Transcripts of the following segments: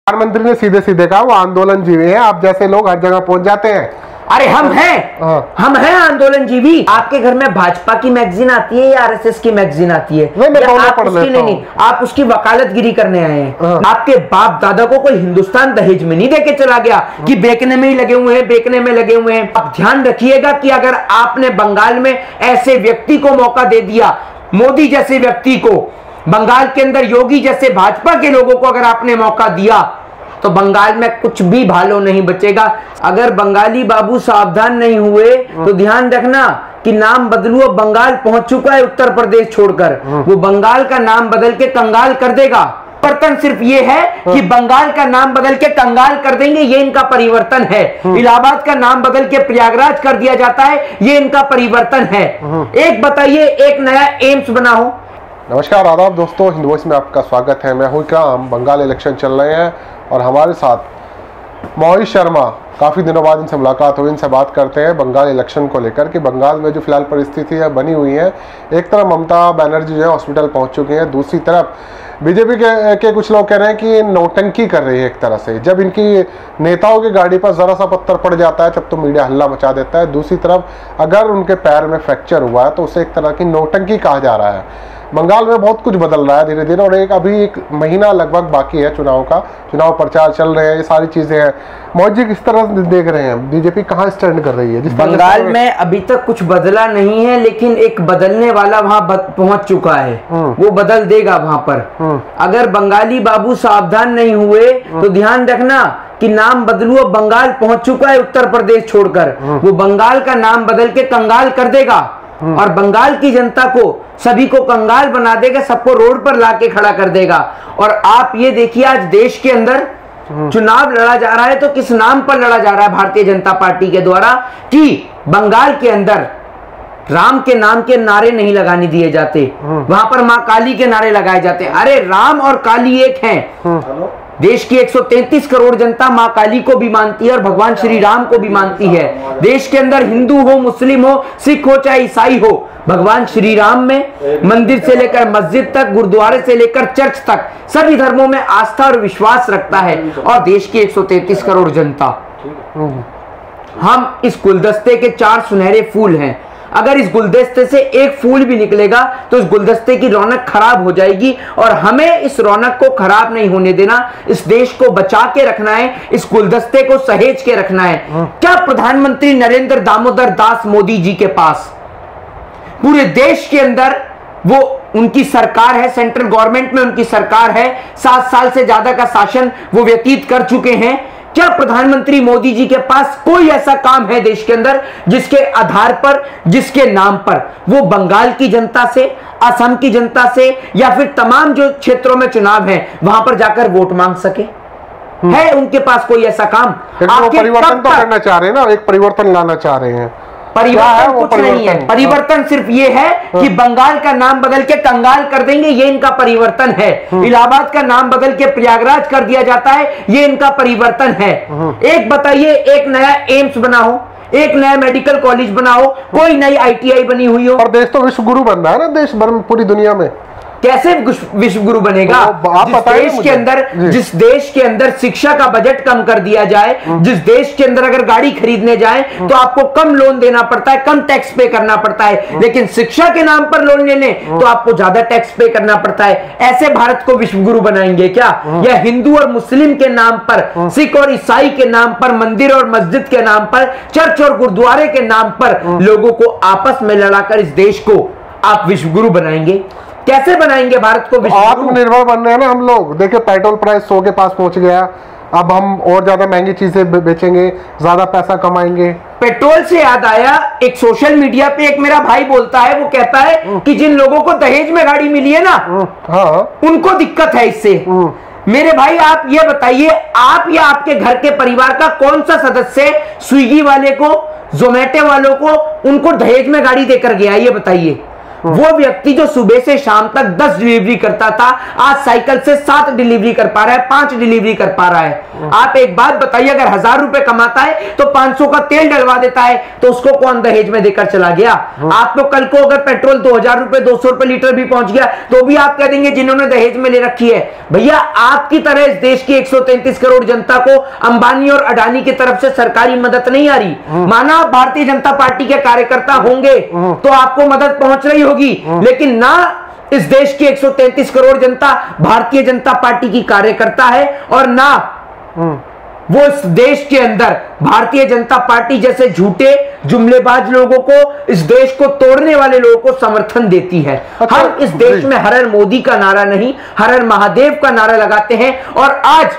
प्रधानमंत्री ने सीधे सीधे कहा वो आंदोलन जीवी हैं, आप जैसे लोग हर जगह पहुंच जाते हैं। अरे हम हैं आंदोलन जीवी। आपके घर में भाजपा की मैगजीन आती है या आरएसएस की मैगजीन आती है? नहीं, आप उसकी वकालतगिरी करने आए हैं। आपके बाप दादा को कोई हिंदुस्तान दहेज में नहीं देके चला गया कि बेचने में ही लगे हुए हैं, बेचने में लगे हुए हैं। अब ध्यान रखिएगा कि अगर आपने बंगाल में ऐसे व्यक्ति को मौका दे दिया, मोदी जैसे व्यक्ति को, बंगाल के अंदर योगी जैसे भाजपा के लोगों को अगर आपने मौका दिया, तो बंगाल में कुछ भी भालो नहीं बचेगा। अगर बंगाली बाबू सावधान नहीं हुए तो ध्यान रखना कि नाम बदलू, अब बंगाल पहुंच चुका है उत्तर प्रदेश छोड़कर, वो बंगाल का नाम बदल के कंगाल कर देगा। परिवर्तन सिर्फ ये है कि बंगाल का नाम बदल के कंगाल कर देंगे, ये इनका परिवर्तन है। इलाहाबाद का नाम बदल के प्रयागराज कर दिया जाता है, ये इनका परिवर्तन है। एक बताइए, एक नया एम्स बना हो। नमस्कार, आदाब दोस्तों, हिंद वॉइस में आपका स्वागत है। मैं हूं इकराम। बंगाल इलेक्शन चल रहे हैं और हमारे साथ मोहित शर्मा, काफ़ी दिनों बाद इनसे मुलाकात हुई, इनसे बात करते हैं बंगाल इलेक्शन को लेकर कि बंगाल में जो फिलहाल परिस्थिति है बनी हुई है। एक तरफ ममता बनर्जी जो है हॉस्पिटल पहुंच चुकी हैं, दूसरी तरफ बीजेपी के कुछ लोग कह रहे हैं कि नौटंकी कर रही है एक तरह से। जब इनकी नेताओं की गाड़ी पर ज़रा सा पत्थर पड़ जाता है तब तो मीडिया हल्ला मचा देता है, दूसरी तरफ अगर उनके पैर में फ्रैक्चर हुआ है तो उसे एक तरह की नौटंकी कहा जा रहा है। बंगाल में बहुत कुछ बदल रहा है धीरे धीरे, और अभी एक महीना लगभग बाकी है चुनाव का, चुनाव प्रचार चल रहे हैं, ये सारी चीजें हैं। मोदी जी किस तरह देख रहे हैं बीजेपी कहाँ स्टैंड कर रही है? बंगाल में अभी तक कुछ बदला नहीं है, लेकिन एक बदलने वाला वहां पहुंच चुका है, वो बदल देगा वहां पर। अगर बंगाली बाबू सावधान नहीं हुए तो ध्यान रखना कि नाम बदलू, अब बंगाल पहुंच चुका है उत्तर प्रदेश छोड़कर, वो बंगाल का नाम बदल के कंगाल कर देगा और बंगाल की जनता को, सभी को कंगाल बना देगा, सबको रोड पर लाके खड़ा कर देगा। और आप ये देखिए, आज देश के अंदर चुनाव लड़ा जा रहा है तो किस नाम पर लड़ा जा रहा है भारतीय जनता पार्टी के द्वारा कि बंगाल के अंदर राम के नाम के नारे नहीं लगाने दिए जाते, वहां पर मां काली के नारे लगाए जाते हैं। अरे राम और काली एक हैं। देश की 133 करोड़ जनता मां काली को भी मानती है और भगवान श्री राम को भी मानती है। देश के अंदर हिंदू हो, मुस्लिम हो, सिख हो, चाहे ईसाई हो, भगवान श्री राम में मंदिर से लेकर मस्जिद तक, गुरुद्वारे से लेकर चर्च तक, सभी धर्मों में आस्था और विश्वास रखता है। और देश की 133 करोड़ जनता, हम इस गुलदस्ते के 4 सुनहरे फूल हैं। अगर इस गुलदस्ते से एक फूल भी निकलेगा तो इस गुलदस्ते की रौनक खराब हो जाएगी, और हमें इस रौनक को खराब नहीं होने देना, इस देश को बचा के रखना है, इस गुलदस्ते को सहेज के रखना है। क्या प्रधानमंत्री नरेंद्र दामोदर दास मोदी जी के पास पूरे देश के अंदर वो उनकी सरकार है, सेंट्रल गवर्नमेंट में उनकी सरकार है, 7 साल से ज्यादा का शासन वो व्यतीत कर चुके हैं। क्या प्रधानमंत्री मोदी जी के पास कोई ऐसा काम है देश के अंदर जिसके आधार पर, जिसके नाम पर वो बंगाल की जनता से, असम की जनता से, या फिर तमाम जो क्षेत्रों में चुनाव है वहां पर जाकर वोट मांग सके? है उनके पास कोई ऐसा काम? परिवर्तन तो करना चाह रहे हैं ना, एक परिवर्तन लाना चाह रहे हैं। परिवर्तन कुछ नहीं है, परिवर्तन सिर्फ ये है कि बंगाल का नाम बदल के कंगाल कर देंगे, ये इनका परिवर्तन है। इलाहाबाद का नाम बदल के प्रयागराज कर दिया जाता है, ये इनका परिवर्तन है। एक बताइए, एक नया एम्स बना हो, एक नया मेडिकल कॉलेज बना हो, कोई नई ITI बनी हुई हो। और देश तो विश्व गुरु बन रहा है ना, देश भर में, पूरी दुनिया में। कैसे विश्व गुरु बनेगा? जिस देश के अंदर शिक्षा का बजट कम कर दिया जाए, जिस देश के अंदर अगर गाड़ी खरीदने जाए तो आपको कम लोन देना पड़ता है, कम टैक्स पे करना पड़ता है, लेकिन शिक्षा के नाम पर लोन लेने तो आपको ज्यादा टैक्स पे करना पड़ता है। ऐसे भारत को विश्व गुरु बनाएंगे क्या? या हिंदू और मुस्लिम के नाम पर, सिख और ईसाई के नाम पर, मंदिर और मस्जिद के नाम पर, चर्च और गुरुद्वारे के नाम पर लोगों को आपस में लड़ाकर इस देश को आप विश्व गुरु बनाएंगे? कैसे बनाएंगे भारत को विश्व गुरु? आत्मनिर्भर बन रहे हैं ना हम लोग। देखिए, पेट्रोल प्राइस 100 के पास पहुंच गया, अब हम और ज्यादा महंगी चीजें बेचेंगे, ज्यादा पैसा कमाएंगे। पेट्रोल से याद आया, एक सोशल मीडिया पे एक मेरा भाई बोलता है, वो कहता है कि जिन लोगों को दहेज में गाड़ी मिली है ना, उनको दिक्कत है इससे। मेरे भाई, आप ये बताइए, आप या आपके घर के परिवार का कौन सा सदस्य स्विगी वाले को, जोमेटो वालों को, उनको दहेज में गाड़ी देकर गया? ये बताइए। वो व्यक्ति जो सुबह से शाम तक 10 डिलीवरी करता था, आज साइकिल से 7 डिलीवरी कर पा रहा है, 5 डिलीवरी कर पा रहा है। आप एक बात बताइए, अगर 1000 रुपए कमाता है तो 500 का तेल डलवा देता है, तो उसको कौन दहेज में देकर चला गया? आप तो कल को अगर पेट्रोल 2000 रुपए 200 रुपए लीटर भी पहुंच गया तो भी आप कह देंगे जिन्होंने दहेज में ले रखी है। भैया, आपकी तरह इस देश की 133 करोड़ जनता को अंबानी और अडानी की तरफ से सरकारी मदद नहीं आ रही। माना आप भारतीय जनता पार्टी के कार्यकर्ता होंगे तो आपको मदद पहुंच रही होगी, लेकिन ना इस देश की 133 करोड़ जनता भारतीय जनता पार्टी की कार्यकर्ता है, और ना वो इस देश के अंदर भारतीय जनता पार्टी जैसे झूठे जुमलेबाज लोगों को, इस देश को तोड़ने वाले लोगों को समर्थन देती है। हम इस देश में हर हर मोदी का नारा नहीं, हर हर महादेव का नारा लगाते हैं। और आज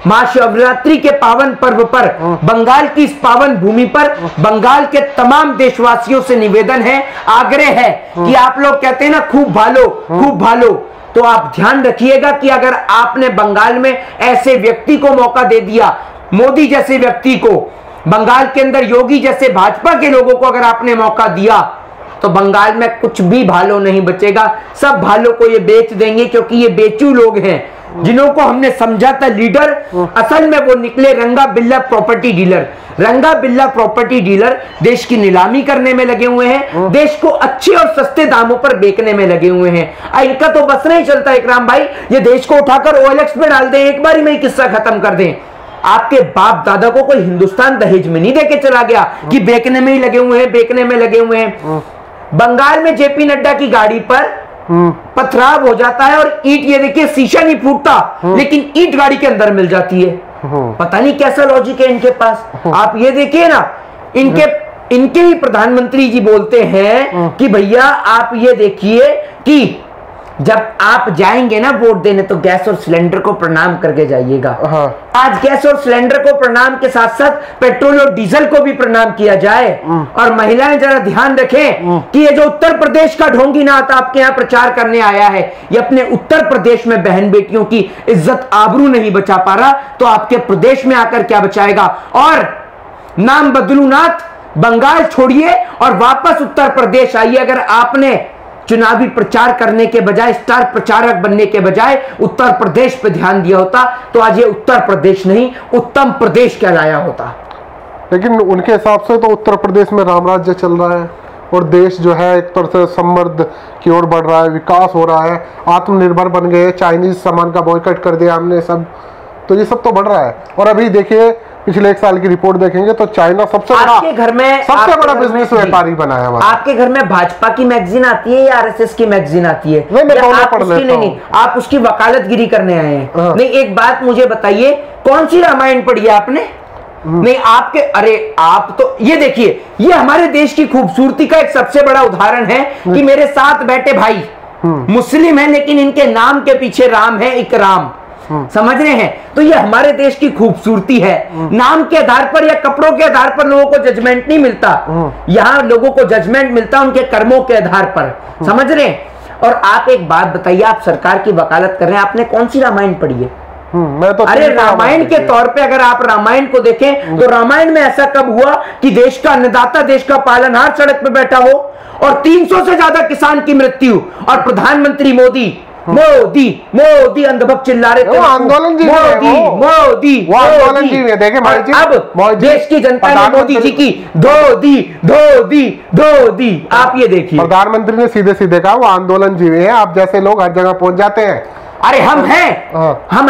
महाशिवरात्रि के पावन पर्व पर बंगाल की इस पावन भूमि पर बंगाल के तमाम देशवासियों से निवेदन है, आग्रह है कि आप लोग कहते हैं ना खूब भालो, खूब भालो, तो आप ध्यान रखिएगा कि अगर आपने बंगाल में ऐसे व्यक्ति को मौका दे दिया, मोदी जैसे व्यक्ति को, बंगाल के अंदर योगी जैसे भाजपा के लोगों को अगर आपने मौका दिया, तो बंगाल में कुछ भी भालो नहीं बचेगा। सब भालो को ये बेच देंगे, क्योंकि ये बेचू लोग हैं जिन्हों को हमने समझा था लीडर, असल में वो निकले रंगा बिल्ला प्रॉपर्टी डीलर। रंगा बिल्ला प्रॉपर्टी डीलर देश की नीलामी करने में लगे हुए हैं, देश को अच्छे और सस्ते दामों पर बेचने में लगे हुए हैं। इनका तो बस नहीं चलता इकराम भाई, ये देश को उठाकर OLX में डाल दें, एक बारी में ही किस्सा खत्म कर दें। आपके बाप दादा को कोई हिंदुस्तान दहेज में नहीं देके चला गया कि बेचने में ही लगे हुए हैं, बेचने में लगे हुए हैं। बंगाल में JP नड्डा की गाड़ी पर पथराव हो जाता है और ईंट, ये देखिए शीशा नहीं फूटता, लेकिन ईंट गाड़ी के अंदर मिल जाती है। पता नहीं कैसा लॉजिक है इनके पास। आप ये देखिए ना, इनके ही प्रधानमंत्री जी बोलते हैं कि भैया आप ये देखिए कि जब आप जाएंगे ना वोट देने तो गैस और सिलेंडर को प्रणाम करके जाइएगा। आज गैस और सिलेंडर को प्रणाम के साथ साथ पेट्रोल और डीजल को भी प्रणाम किया जाए। और महिलाएं जरा ध्यान रखें कि ये जो उत्तर प्रदेश का ढोंगी नाथ आपके यहाँ प्रचार करने आया है, ये अपने उत्तर प्रदेश में बहन बेटियों की इज्जत आबरू नहीं बचा पा रहा, तो आपके प्रदेश में आकर क्या बचाएगा? और नाम बदलू नाथ, बंगाल छोड़िए और वापस उत्तर प्रदेश आइए। अगर आपने चुनावी प्रचार करने के बजाय, स्टार प्रचारक बनने के बजाय उत्तर प्रदेश पे ध्यान दिया होता, तो आज ये उत्तर प्रदेश नहीं उत्तम प्रदेश कहलाया होता। लेकिन उनके हिसाब से तो उत्तर प्रदेश में राम राज्य चल रहा है और देश जो है एक तरह से समृद्ध की ओर बढ़ रहा है, विकास हो रहा है, आत्मनिर्भर बन गए, चाइनीज सामान का बॉयकॉट कर दिया हमने सब, तो ये सब तो बढ़ रहा है। और अभी देखिए पिछले 1 साल की रिपोर्ट देखेंगे तो चाइना सबसे बड़ा बिजनेस व्यापारी बना है। आपके घर में भाजपा की मैगजीन आती है या RSS की मैगजीन आती है? नहीं, आप उसकी वकालतगिरी करने आए हैं। नहीं, एक बात मुझे बताइए, कौन सी रामायण पढ़ी है आपने? नहीं आपके, अरे आप तो ये देखिए, ये हमारे देश की खूबसूरती का एक सबसे बड़ा उदाहरण है कि मेरे साथ बैठे भाई मुस्लिम है, लेकिन इनके नाम के पीछे राम है, इकराम, समझ रहे हैं? तो ये हमारे देश की खूबसूरती है। नाम के आधार पर या कपड़ों के आधार पर लोगों को जजमेंट नहीं मिलता, यहाँ लोगों को जजमेंट मिलता है उनके कर्मों के आधार पर, समझ रहे हैं? और आप एक बात बताइए, आप सरकार की वकालत कर रहे हैं, आपने कौन सी रामायण पढ़ी है? मैं तो अरे रामायण के तौर पे अगर आप रामायण को देखें तो रामायण में ऐसा कब हुआ कि देश का अन्नदाता, देश का पालनहार सड़क पे बैठा हो और 300 से ज्यादा किसान की मृत्यु, और प्रधानमंत्री मोदी मोदी मोदी अंधभक्त चिल्ला रहे थे, आंदोलन जी, मोदी मोदी आंदोलन जी ने देखे भाई जी, अब देश की जनता ने मोदी जी की धोदी धोदी धोदी। आप ये देखिए, प्रधानमंत्री ने सीधे सीधे कहा वो आंदोलन जीवी है, आप जैसे लोग हर जगह पहुंच जाते हैं। अरे हम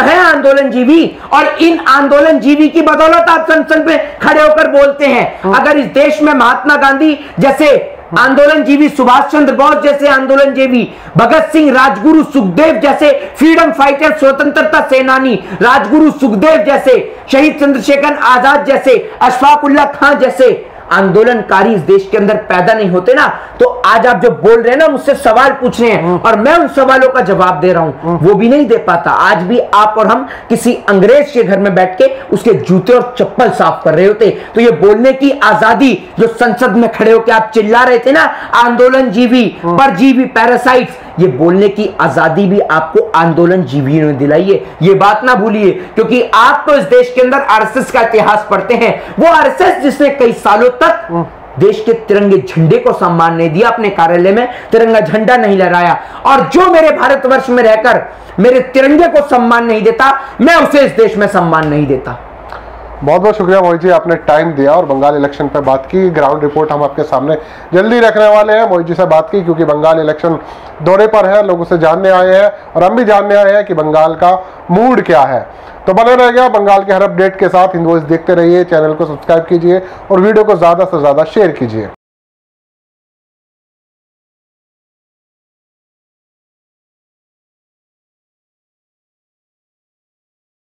हैं आंदोलन जीवी, और इन आंदोलन जीवी की बदौलत आप संसद में खड़े होकर बोलते हैं। अगर इस देश में महात्मा गांधी जैसे आंदोलन जीवी, सुभाष चंद्र बोस जैसे आंदोलन जीवी, भगत सिंह, राजगुरु सुखदेव जैसे फ्रीडम फाइटर, स्वतंत्रता सेनानी, राजगुरु सुखदेव जैसे, शहीद चंद्रशेखर आजाद जैसे, अशफाक उल्लाह खां जैसे आंदोलनकारी इस देश के अंदर पैदा नहीं होते ना, तो आज आप जो बोल रहे हैं ना, मुझसे सवाल पूछ रहे हैं और मैं उन सवालों का जवाब दे रहा हूं, वो भी नहीं दे पाता। आज भी आप और हम किसी अंग्रेज के घर में बैठ के उसके जूते और चप्पल साफ कर रहे होते। तो ये बोलने की आजादी जो संसद में खड़े होकर आप चिल्ला रहे थे ना, आंदोलन जीवी, परजीवी, पैरासाइट्स, ये बोलने की आजादी भी आपको आंदोलन जीवियों ने दिलाई है, ये बात ना भूलिए। क्योंकि आप तो इस देश के अंदर RSS का इतिहास पढ़ते हैं, वो RSS जिसने कई सालों तक देश के तिरंगे झंडे को सम्मान नहीं दिया, अपने कार्यालय में तिरंगा झंडा नहीं लहराया, और जो मेरे भारतवर्ष में रहकर मेरे तिरंगे को सम्मान नहीं देता, मैं उसे इस देश में सम्मान नहीं देता। बहुत बहुत शुक्रिया मोहित जी, आपने टाइम दिया और बंगाल इलेक्शन पे बात की। ग्राउंड रिपोर्ट हम आपके सामने जल्दी रखने वाले हैं। मोहित जी से बात की क्योंकि बंगाल इलेक्शन दौरे पर है, लोग उसे जानने आए हैं और हम भी जानने आए हैं कि बंगाल का मूड क्या है। तो बने रहेगा बंगाल के हर अपडेट के साथ। हिंद वॉइस देखते रहिए, चैनल को सब्सक्राइब कीजिए और वीडियो को ज़्यादा से ज़्यादा शेयर कीजिए।